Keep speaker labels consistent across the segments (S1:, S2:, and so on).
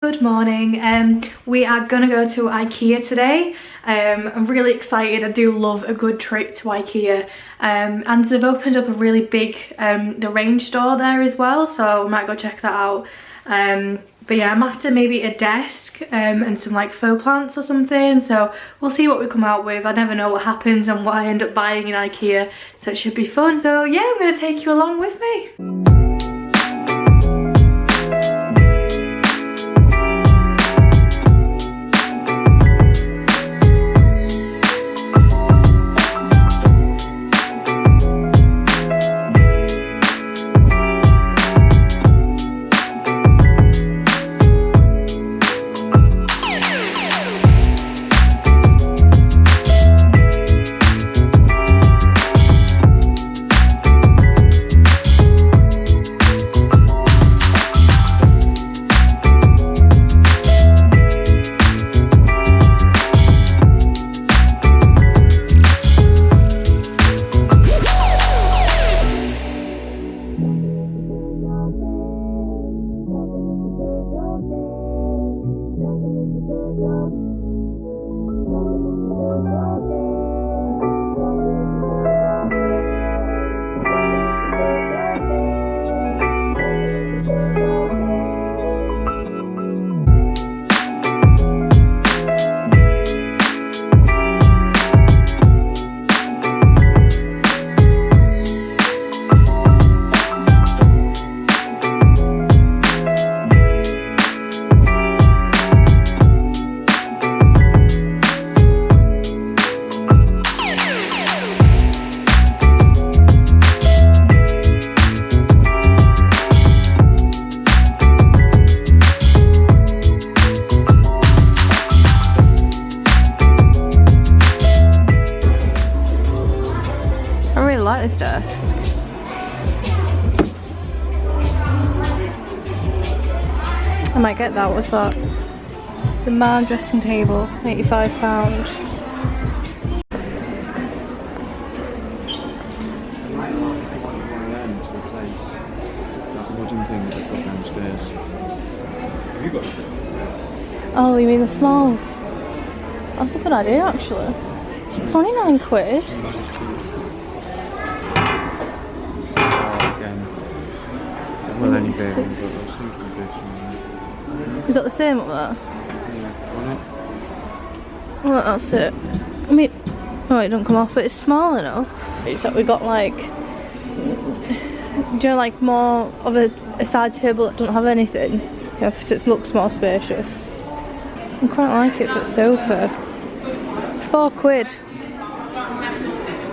S1: Good morning. We are gonna go to Ikea today. I'm really excited. I do love a good trip to Ikea, and they've opened up a really big the range store there as well, so we might go check that out. But yeah, I'm after maybe a desk and some like faux plants or something, so we'll see what we come out with. I never know what happens and what I end up buying in Ikea, so it should be fun. So yeah, I'm gonna take you along with me. This desk. I might get that. What's that? The man dressing table, £85. Oh, you mean the small? That's a good idea actually. 29 quid.
S2: Well, any bearing, but
S1: is that the same up there?
S2: Yeah,
S1: Well, that's it. I mean, oh, it don't come off, but it's small enough. It's that we got like, do you know, like more of a side table that doesn't have anything. Yeah, so it looks more spacious. I quite like it for a sofa. It's £4. Do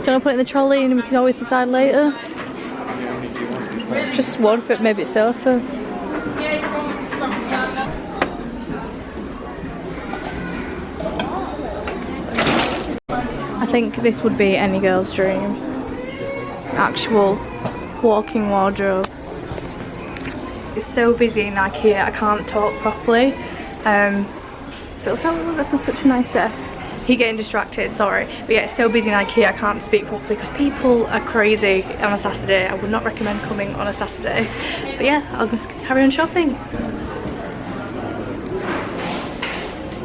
S1: you want to put it in the trolley and we can always decide later? Just one for it, maybe it's sofa. I think this would be any girl's dream. Actual walking wardrobe. It's so busy in Ikea, I can't talk properly. But look how that's such a nice desk. Keep getting distracted, sorry. But yeah, it's so busy in Ikea I can't speak properly because people are crazy on a Saturday. I would not recommend coming on a Saturday. But yeah, I'll just carry on shopping.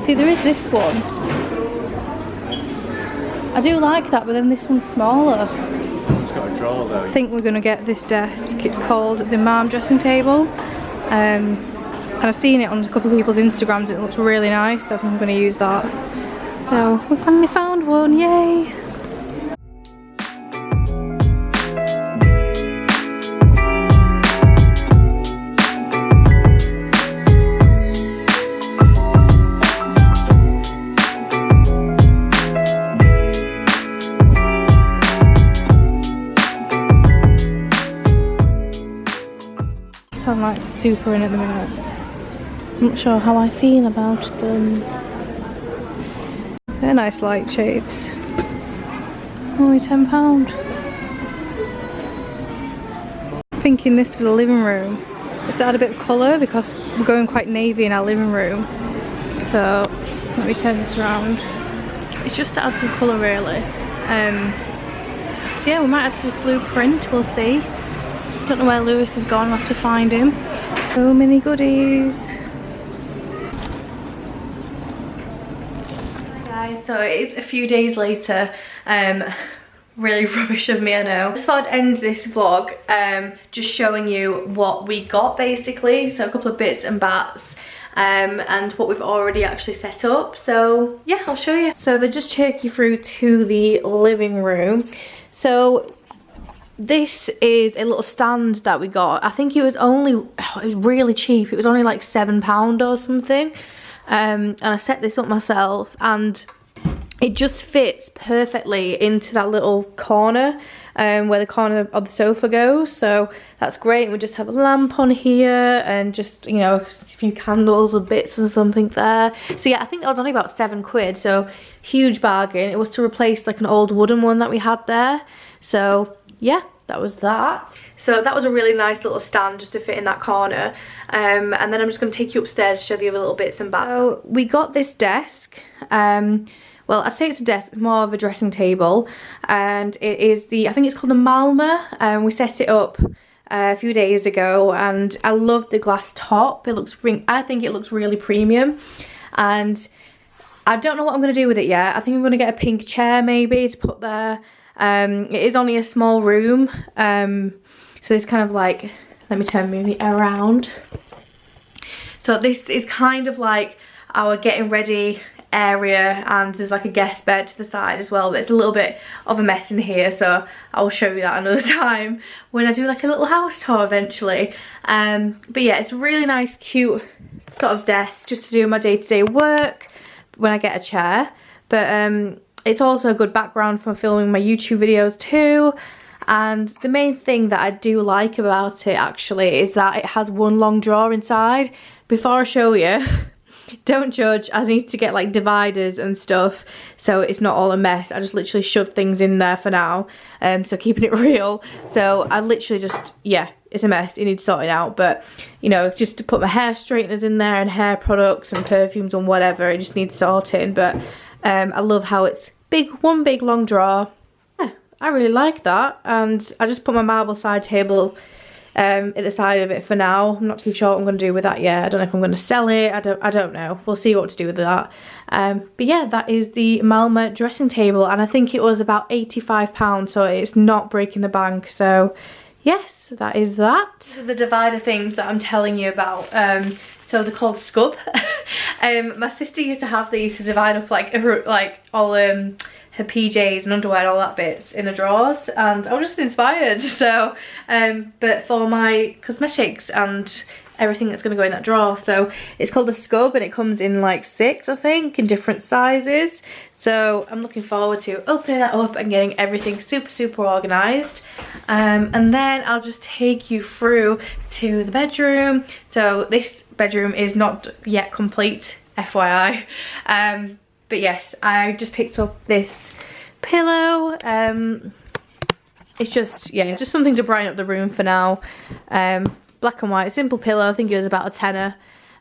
S1: See, there is this one. I do like that, but then this one's smaller.
S2: it's got a drawer though.
S1: I think we're gonna get this desk. It's called the Mom Dressing Table. And I've seen it on a couple of people's Instagrams and it looks really nice, so I think I'm gonna use that. So we finally found one, yay! Sunlight's super in at the minute. I'm not sure how I feel about them. They're nice light shades. Only £10. Thinking this for the living room. Just to add a bit of colour because we're going quite navy in our living room. So let me turn this around. It's just to add some colour really. So yeah, we might have this blue print, we'll see. Don't know where Lewis has gone, we'll have to find him. So many goodies. Guys, so it's a few days later. Really rubbish of me, I know. I just thought I'd end this vlog just showing you what we got basically. So a couple of bits and bats and what we've already actually set up. So yeah, I'll show you. So they just take you through to the living room. So this is a little stand that we got. I think it was only, it was really cheap. It was only like £7 or something. And I set this up myself, and it just fits perfectly into that little corner where the corner of the sofa goes. So that's great. And we just have a lamp on here and just, you know, a few candles or bits or something there. So yeah, I think that was only about £7. So huge bargain. It was to replace like an old wooden one that we had there. So yeah, that was that. So that was a really nice little stand just to fit in that corner. And then I'm just going to take you upstairs to show the other little bits and bats. So we got this desk. Well, I'd say it's a desk, it's more of a dressing table. And it is the, I think it's called the Malma. We set it up a few days ago, and I love the glass top. It looks, I think it looks really premium. And I don't know what I'm going to do with it yet. I think I'm going to get a pink chair maybe to put there. It is only a small room, so it's kind of like, let me turn me around. So this is kind of like our getting ready area, and there's like a guest bed to the side as well, but it's a little bit of a mess in here, so I'll show you that another time when I do like a little house tour eventually. But yeah, it's a really nice cute sort of desk just to do my day-to-day work when I get a chair. But it's also a good background for filming my YouTube videos too. And the main thing that I do like about it actually is that it has one long drawer inside. Before I show you, don't judge, I need to get like dividers and stuff so it's not all a mess. I just literally shoved things in there for now, so keeping it real. So I literally just, yeah, it's a mess, it needs sorting out. But you know, just to put my hair straighteners in there and hair products and perfumes and whatever, it just needs sorting. But I love how it's one big long drawer. Yeah, I really like that. And I just put my marble side table at the side of it for now. I'm not too sure what I'm going to do with that yet. I don't know if I'm going to sell it. I don't know. We'll see what to do with that. But yeah, that is the Malma dressing table, and I think it was about £85, so it's not breaking the bank. So yes, that is that. So the divider things that I'm telling you about, so they're called Scub. My sister used to have these to divide up like all her PJs and underwear and all that bits in the drawers, and I was just inspired. So but for my cosmetics and everything that's going to go in that drawer, so it's called a Scub, and it comes in like 6, I think, in different sizes. So I'm looking forward to opening that up and getting everything super organised. And then I'll just take you through to the bedroom. So this bedroom is not yet complete, FYI. But yes, I just picked up this pillow. It's just, yeah, just something to brighten up the room for now. Black and white, simple pillow. I think it was about a tenner.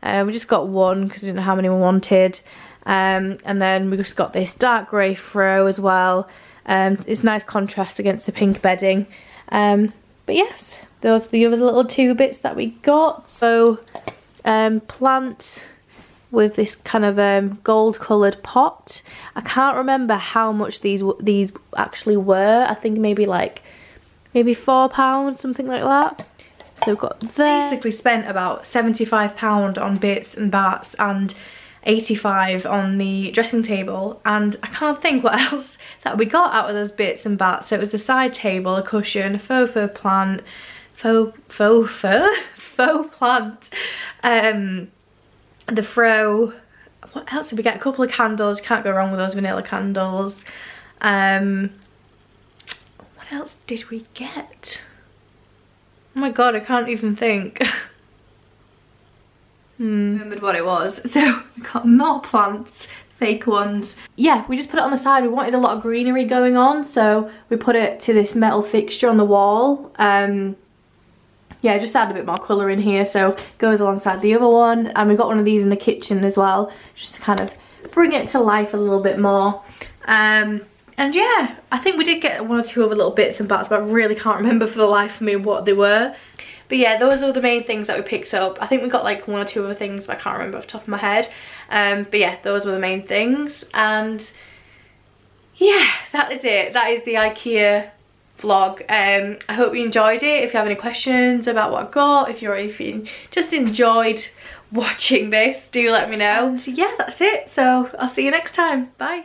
S1: We just got one because we didn't know how many we wanted. And then we just got this dark grey throw as well. It's nice contrast against the pink bedding. But yes, those are the other little 2 bits that we got. So plant with this kind of gold coloured pot. I can't remember how much these actually were. I think maybe £4, something like that. So we've got there. Basically spent about £75 on bits and bats and £85 on the dressing table, and I can't think what else that we got out of those bits and bats. So it was a side table, a cushion, a faux fur plant, faux plant, the throw. What else did we get? A couple of candles. Can't go wrong with those vanilla candles. What else did we get? Oh my god, I can't even think. Remembered what it was. So we got more plants, fake ones. Yeah, we just put it on the side. We wanted a lot of greenery going on, so we put it to this metal fixture on the wall. Yeah, just add a bit more colour in here, so it goes alongside the other one. And we got one of these in the kitchen as well, just to kind of bring it to life a little bit more. And And yeah, I think we did get one or two other little bits and bats, but I really can't remember for the life of me what they were. But yeah, those are the main things that we picked up. I think we got like one or two other things, but I can't remember off the top of my head. But yeah, those were the main things. And yeah, that is it. That is the Ikea vlog. I hope you enjoyed it. If you have any questions about what I got, if you just enjoyed watching this, do let me know. So yeah, that's it. So I'll see you next time. Bye.